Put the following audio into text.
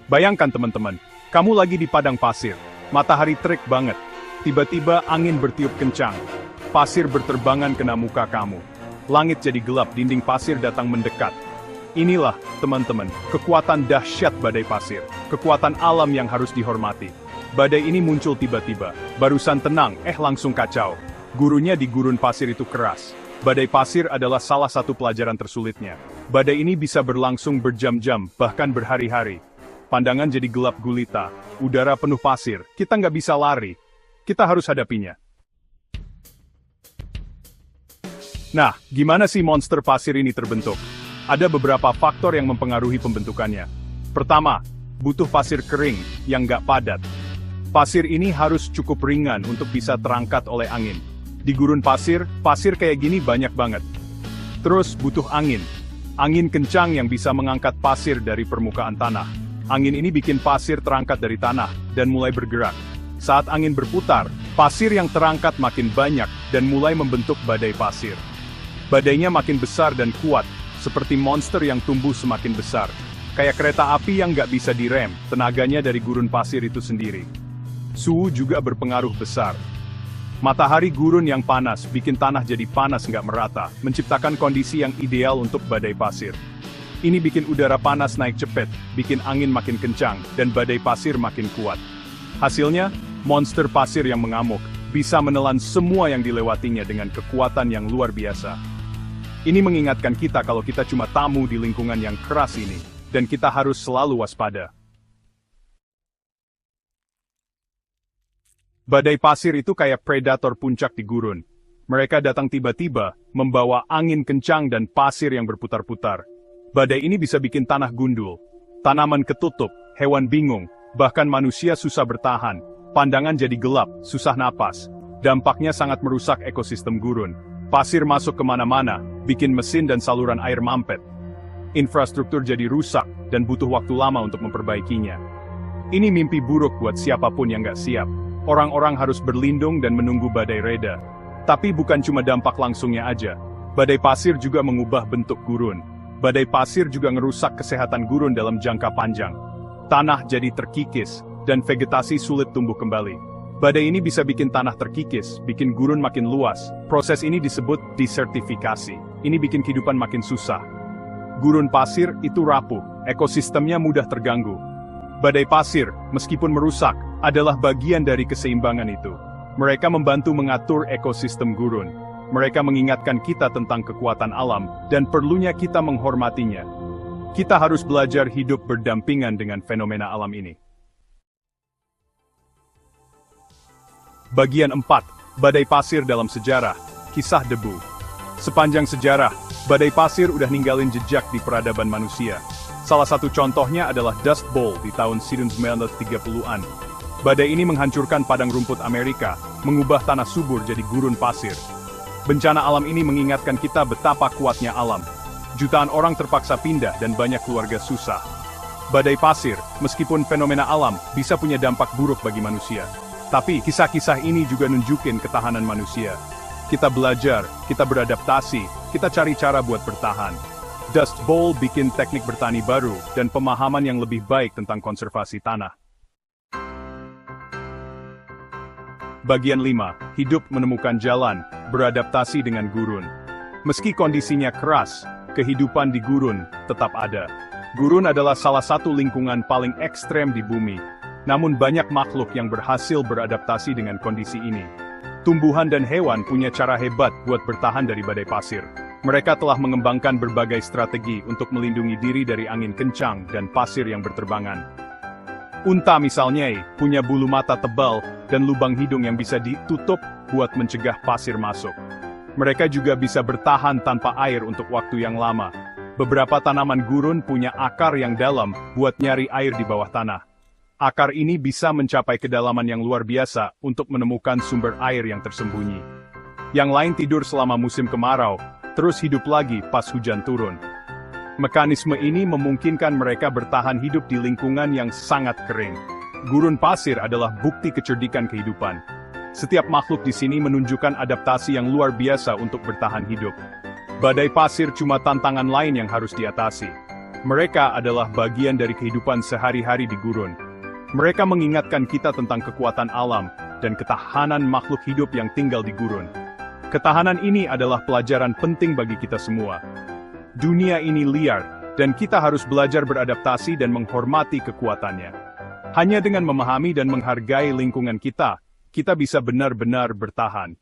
Bayangkan teman-teman, kamu lagi di padang pasir, matahari terik banget, tiba-tiba angin bertiup kencang, pasir berterbangan kena muka kamu, langit jadi gelap, dinding pasir datang mendekat. Inilah, teman-teman, kekuatan dahsyat badai pasir, kekuatan alam yang harus dihormati. Badai ini muncul tiba-tiba, barusan tenang, langsung kacau. Gurunya di gurun pasir itu keras. Badai pasir adalah salah satu pelajaran tersulitnya. Badai ini bisa berlangsung berjam-jam, bahkan berhari-hari. Pandangan jadi gelap gulita, udara penuh pasir, kita nggak bisa lari. Kita harus hadapinya. Nah, gimana sih monster pasir ini terbentuk? Ada beberapa faktor yang mempengaruhi pembentukannya. Pertama, butuh pasir kering yang nggak padat. Pasir ini harus cukup ringan untuk bisa terangkat oleh angin. Di gurun pasir, pasir kayak gini banyak banget. Terus butuh angin. Angin kencang yang bisa mengangkat pasir dari permukaan tanah. Angin ini bikin pasir terangkat dari tanah, dan mulai bergerak. Saat angin berputar, pasir yang terangkat makin banyak, dan mulai membentuk badai pasir. Badainya makin besar dan kuat, seperti monster yang tumbuh semakin besar. Kayak kereta api yang nggak bisa direm, tenaganya dari gurun pasir itu sendiri. Suhu juga berpengaruh besar. Matahari gurun yang panas, bikin tanah jadi panas nggak merata, menciptakan kondisi yang ideal untuk badai pasir. Ini bikin udara panas naik cepet, bikin angin makin kencang, dan badai pasir makin kuat. Hasilnya, monster pasir yang mengamuk, bisa menelan semua yang dilewatinya dengan kekuatan yang luar biasa. Ini mengingatkan kita kalau kita cuma tamu di lingkungan yang keras ini, dan kita harus selalu waspada. Badai pasir itu kayak predator puncak di gurun. Mereka datang tiba-tiba, membawa angin kencang dan pasir yang berputar-putar. Badai ini bisa bikin tanah gundul, tanaman ketutup, hewan bingung, bahkan manusia susah bertahan, pandangan jadi gelap, susah napas. Dampaknya sangat merusak ekosistem gurun. Pasir masuk kemana-mana, bikin mesin dan saluran air mampet. Infrastruktur jadi rusak, dan butuh waktu lama untuk memperbaikinya. Ini mimpi buruk buat siapapun yang nggak siap. Orang-orang harus berlindung dan menunggu badai reda. Tapi bukan cuma dampak langsungnya aja. Badai pasir juga mengubah bentuk gurun. Badai pasir juga ngerusak kesehatan gurun dalam jangka panjang. Tanah jadi terkikis, dan vegetasi sulit tumbuh kembali. Badai ini bisa bikin tanah terkikis, bikin gurun makin luas. Proses ini disebut desertifikasi. Ini bikin kehidupan makin susah. Gurun pasir itu rapuh, ekosistemnya mudah terganggu. Badai pasir, meskipun merusak, adalah bagian dari keseimbangan itu. Mereka membantu mengatur ekosistem gurun. Mereka mengingatkan kita tentang kekuatan alam, dan perlunya kita menghormatinya. Kita harus belajar hidup berdampingan dengan fenomena alam ini. Bagian 4. Badai pasir dalam sejarah. Kisah debu. Sepanjang sejarah, badai pasir udah ninggalin jejak di peradaban manusia. Salah satu contohnya adalah Dust Bowl di tahun 1930-an. Badai ini menghancurkan padang rumput Amerika, mengubah tanah subur jadi gurun pasir. Bencana alam ini mengingatkan kita betapa kuatnya alam. Jutaan orang terpaksa pindah dan banyak keluarga susah. Badai pasir, meskipun fenomena alam, bisa punya dampak buruk bagi manusia. Tapi kisah-kisah ini juga nunjukin ketahanan manusia. Kita belajar, kita beradaptasi, kita cari cara buat bertahan. Dust Bowl bikin teknik bertani baru dan pemahaman yang lebih baik tentang konservasi tanah. Bagian 5. Hidup menemukan jalan, beradaptasi dengan gurun. Meski kondisinya keras, kehidupan di gurun tetap ada. Gurun adalah salah satu lingkungan paling ekstrem di bumi. Namun banyak makhluk yang berhasil beradaptasi dengan kondisi ini. Tumbuhan dan hewan punya cara hebat buat bertahan dari badai pasir. Mereka telah mengembangkan berbagai strategi untuk melindungi diri dari angin kencang dan pasir yang berterbangan. Unta misalnya, punya bulu mata tebal dan lubang hidung yang bisa ditutup buat mencegah pasir masuk. Mereka juga bisa bertahan tanpa air untuk waktu yang lama. Beberapa tanaman gurun punya akar yang dalam buat nyari air di bawah tanah. Akar ini bisa mencapai kedalaman yang luar biasa untuk menemukan sumber air yang tersembunyi. Yang lain tidur selama musim kemarau, terus hidup lagi pas hujan turun. Mekanisme ini memungkinkan mereka bertahan hidup di lingkungan yang sangat kering. Gurun pasir adalah bukti kecerdikan kehidupan. Setiap makhluk di sini menunjukkan adaptasi yang luar biasa untuk bertahan hidup. Badai pasir cuma tantangan lain yang harus diatasi. Mereka adalah bagian dari kehidupan sehari-hari di gurun. Mereka mengingatkan kita tentang kekuatan alam dan ketahanan makhluk hidup yang tinggal di gurun. Ketahanan ini adalah pelajaran penting bagi kita semua. Dunia ini liar, dan kita harus belajar beradaptasi dan menghormati kekuatannya. Hanya dengan memahami dan menghargai lingkungan kita, kita bisa benar-benar bertahan.